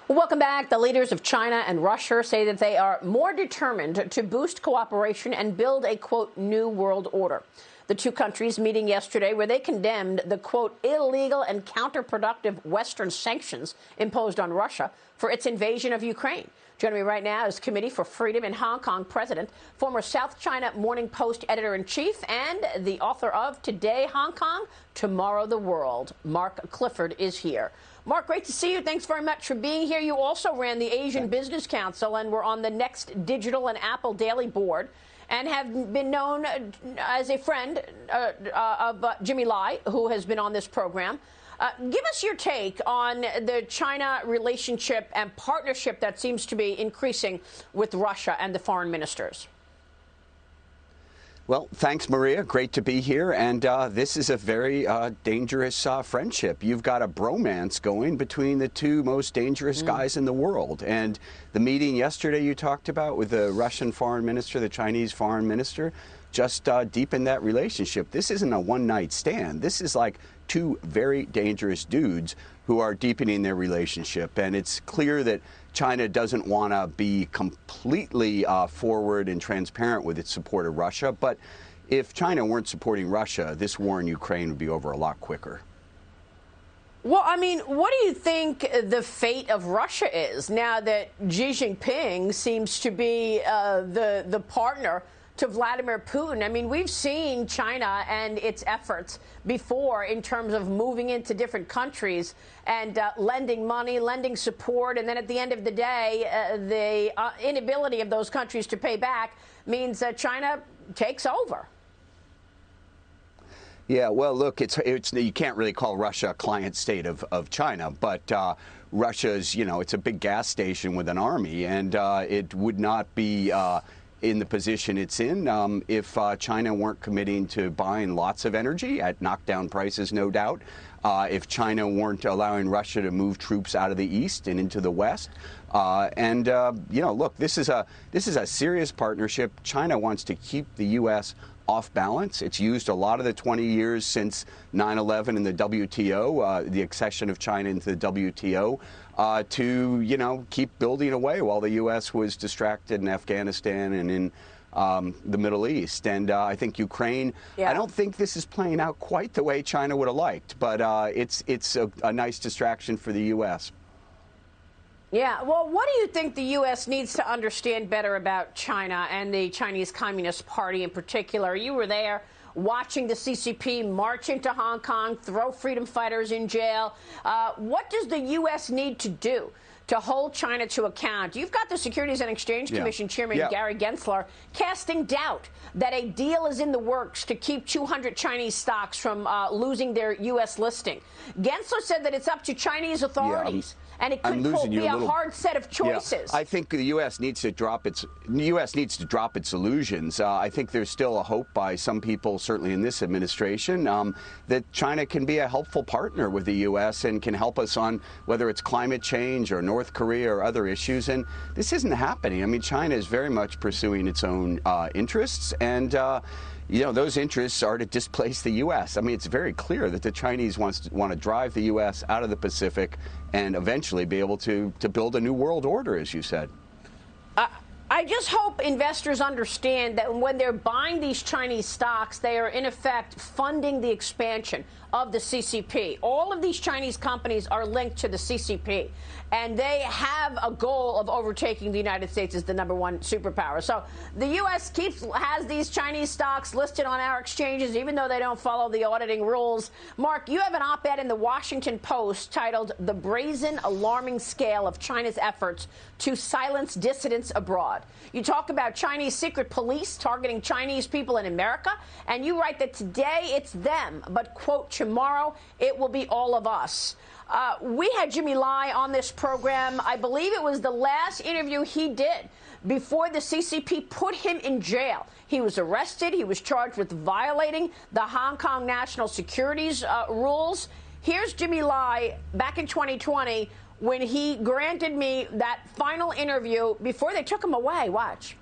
Welcome back. The leaders of China and Russia say that they are more determined to boost cooperation and build a, quote, new world order. The two countries meeting yesterday where they condemned the, quote, illegal and counterproductive Western sanctions imposed on Russia for its invasion of Ukraine. Joining me right now is Committee for Freedom in Hong Kong President, former South China Morning Post editor-in-chief, and the author of Today Hong Kong, Tomorrow the World. Mark Clifford is here. Mark, great to see you. Thanks very much for being here. You also ran the Asian Business Council and were on the Next Digital and Apple Daily Board and have been known as a friend of Jimmy Lai, who has been on this program. Give us your take on the China relationship and partnership that seems to be increasing with Russia and the foreign ministers. Well, thanks, Maria. Great to be here. And this is a very dangerous friendship. You've got a bromance going between the two most dangerous guys in the world. And the meeting yesterday you talked about with the Russian foreign minister, the Chinese foreign minister, just deepened that relationship. This isn't a one-night stand. This is like two very dangerous dudes who are deepening their relationship. And it's clear that China doesn't want to be completely forward and transparent with its support of Russia. But if China weren't supporting Russia, this war in Ukraine would be over a lot quicker. Well, I mean, what do you think the fate of Russia is now that Xi Jinping seems to be the partner to Vladimir Putin? I mean, we've seen China and its efforts before in terms of moving into different countries and lending money, lending support. And then at the end of the day, the inability of those countries to pay back means that China takes over. Yeah, well, look, it's you can't really call Russia a client state of China, but Russia's, it's a big gas station with an army, and it would not be in the position it's in if China weren't committing to buying lots of energy at knockdown prices, no doubt. If China weren't allowing Russia to move troops out of the east and into the west. Look, this is a serious partnership. China wants to keep the U.S. off balance. It's used a lot of the 20 years since 9/11 in the WTO, the accession of China into the WTO, to, keep building away while the U.S. was distracted in Afghanistan and in the Middle East. And I think Ukraine, I don't think this is playing out quite the way China would have liked, but it's a nice distraction for the U.S. Yeah, well, what do you think the U.S. needs to understand better about China and the Chinese Communist Party in particular? You were there watching the CCP march into Hong Kong, throw freedom fighters in jail. What does the U.S. need to do to hold China to account? You've got the Securities and Exchange Commission Chairman Gary Gensler casting doubt that a deal is in the works to keep 200 Chinese stocks from losing their U.S. listing. Gensler said that it's up to Chinese authorities. And it could be a hard set of choices. Yeah, I think the U.S. needs to drop its illusions. I think there's still a hope by some people, certainly in this administration, that China can be a helpful partner with the U.S. and can help us on whether it's climate change or North Korea or other issues. And this isn't happening. I mean, China is very much pursuing its own interests, and those interests are to displace the U.S. I mean, it's very clear that the Chinese want to drive the U.S. out of the Pacific and eventually be able to build a new world order, as you said. I just hope investors understand that when they're buying these Chinese stocks, they are, in effect, funding the expansion of the CCP. All of these Chinese companies are linked to the CCP, and they have a goal of overtaking the United States as the #1 superpower. So the U.S. has these Chinese stocks listed on our exchanges, even though they don't follow the auditing rules. Mark, you have an op-ed in the Washington Post titled "The Brazen, Alarming Scale of China's Efforts to Silence Dissidents Abroad." You talk about Chinese secret police targeting Chinese people in America, and you write that today it's them, but, quote, tomorrow it will be all of us. We had Jimmy Lai on this program. I believe it was the last interview he did before the CCP put him in jail. He was arrested. He was charged with violating the Hong Kong national securities rules. Here's Jimmy Lai back in 2020 when he granted me that final interview before they took him away. Watch.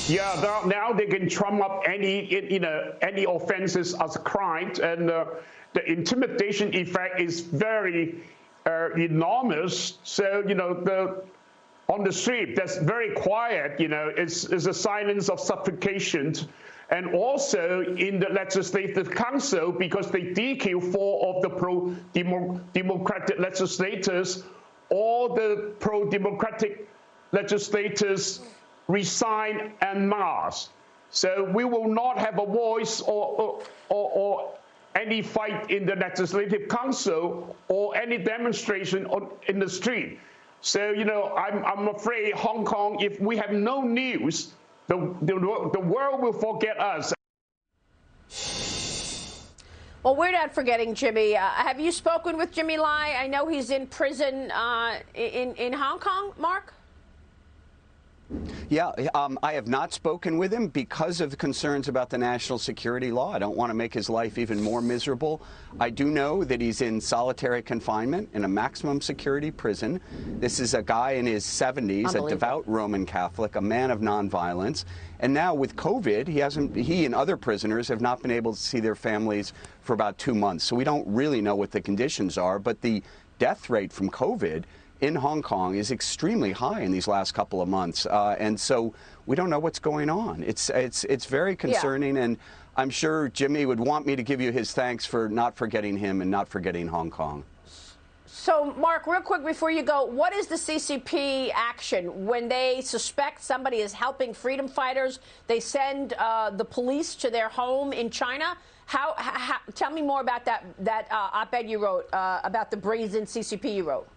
Yeah, now they can trump up any offenses as crimes, and the intimidation effect is very enormous. So, on the street, that's very quiet, it's a silence of suffocation. And also in the Legislative Council, because they DQ 4 of the pro-democratic legislators, all the pro-democratic legislators resign en masse. So we will not have a voice or any fight in the Legislative Council or any demonstration in the street. So, I'm afraid Hong Kong, if we have no news, the world will forget us. Well, we're not forgetting Jimmy. Have you spoken with Jimmy Lai? I know he's in prison in Hong Kong, Mark? Yeah, I have not spoken with him because of the concerns about the national security law. I don't want to make his life even more miserable. I do know that he's in solitary confinement in a maximum security prison. This is a guy in his 70s, a devout Roman Catholic, a man of nonviolence. And now with COVID, he and other prisoners have not been able to see their families for about 2 months. So we don't really know what the conditions are, but the death rate from COVID in Hong Kong is extremely high in these last couple of months, and so we don't know what's going on. It's very concerning, and I'm sure Jimmy would want me to give you his thanks for not forgetting him and not forgetting Hong Kong. So, Mark, real quick before you go, what is the CCP action when they suspect somebody is helping freedom fighters? They send the police to their home in China. Tell me more about that op-ed you wrote about the brazen CCP you wrote.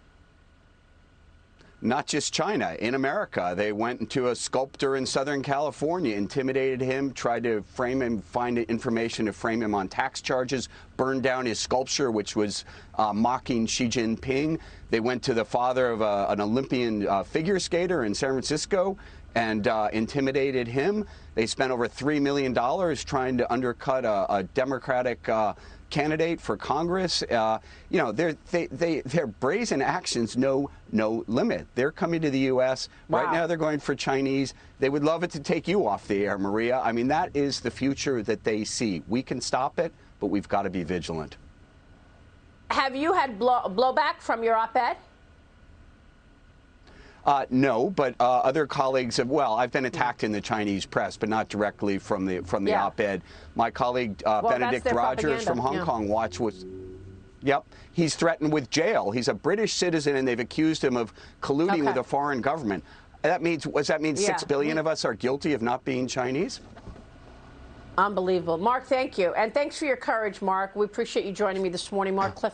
Not just China. In America, they went into a sculptor in Southern California, intimidated him, tried to frame him, find information to frame him on tax charges, burned down his sculpture, which was mocking Xi Jinping. They went to the father of an Olympian figure skater in San Francisco and intimidated him. They spent over $3 million trying to undercut a Democratic candidate for Congress. Their brazen actions know no limit. They're coming to the U.S. Wow. Right now they're going for Chinese. They would love it to take you off the air, Maria. I mean, that is the future that they see. We can stop it, but we've got to be vigilant. Have you had blowback from your op-ed? No, but other colleagues have. Well, I've been attacked in the Chinese press, but not directly from the op-ed. My colleague Benedict Rogers from Hong Kong Watch was. Yep, he's threatened with jail. He's a British citizen, and they've accused him of colluding with a foreign government. Does that mean 6 billion of us are guilty of not being Chinese? Unbelievable. Mark, thank you. And thanks for your courage, Mark. We appreciate you joining me this morning. Mark Cliff.